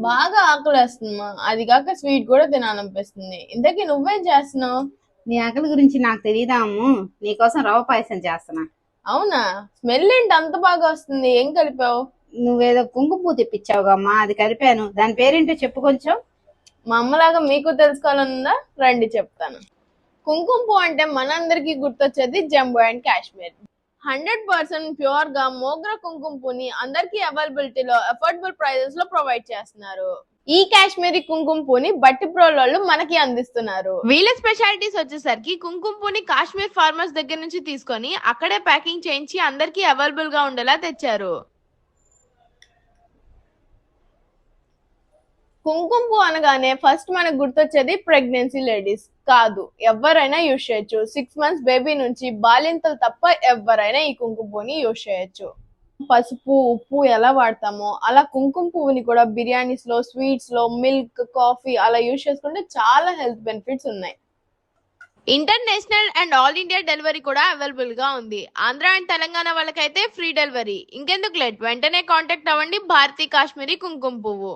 బాగా ఆకలేస్తుందమ్మా. అది కాక స్వీట్ కూడా తినాలనిపిస్తుంది. ఇంతకీ నువ్వేం చేస్తున్నావు? నీ ఆకలి గురించి నాకు తెలియదా అమ్ము. నీకోసం రవ్వ పాయసం చేస్తున్నా. అవునా? స్మెల్ ఏంటి అంత బాగా వస్తుంది? ఏం కలిపావు? నువ్వేదో కుంకుమ పువ్వు తెప్పించావుగా అమ్మా, అది కలిపాను. దాని పేరేంటో చెప్పు కొంచెం. మా అమ్మలాగా మీకు తెలుసుకోవాలనుందా? రండి చెప్తాను. కుంకుమ పువ్వు అంటే మనందరికీ గుర్తొచ్చేది జమ్మూ అండ్ కాశ్మీర్. 100% ప్యూర్ గా మోగ్రా కుంకుమ పువ్వుని అందరికీ అవైలబిలిటీలో అఫోర్డబుల్ ప్రైజెస్ లో ప్రొవైడ్ చేస్తున్నారు. ఈ కాశ్మీరీ కుంకుమ పువ్వుని బట్టి ప్రోలోళ్ళు మనకి అందిస్తున్నారు. వీళ్ళ స్పెషాలిటీస్ వచ్చేసరికి కుంకుమ పువ్వుని కాశ్మీర్ ఫార్మర్స్ దగ్గర నుంచి తీసుకొని అక్కడే ప్యాకింగ్ చేయించి అందరికీ అవైలబుల్ గా ఉండేలా తెచ్చారు. కుంకుమ పువ్వు అనగానే ఫస్ట్ మనకు గుర్తొచ్చేది ప్రెగ్నెన్సీ లేడీస్ కాదు, ఎవరైనా యూజ్ చేయొచ్చు. 6 months బేబీ నుంచి బాలింతలు తప్ప ఎవరైనా ఈ కుంకుమ పువ్వుని యూజ్ చేయొచ్చు. పసుపు, ఉప్పు ఎలా వాడతామో అలా కుంకుమ పువ్వుని కూడా బిర్యానీస్ లో, స్వీట్స్ లో, మిల్క్, కాఫీ అలా యూజ్ చేసుకుంటే చాలా హెల్త్ బెనిఫిట్స్ ఉన్నాయి. International and all India delivery కూడా అవైలబుల్ గా ఉంది. ఆంధ్ర అండ్ తెలంగాణ వాళ్ళకైతే ఫ్రీ డెలివరీ. ఇంకెందుకు లేట్, వెంటనే కాంటాక్ట్ అవ్వండి భారతీ కాశ్మీరీ కుంకుమ పువ్వు.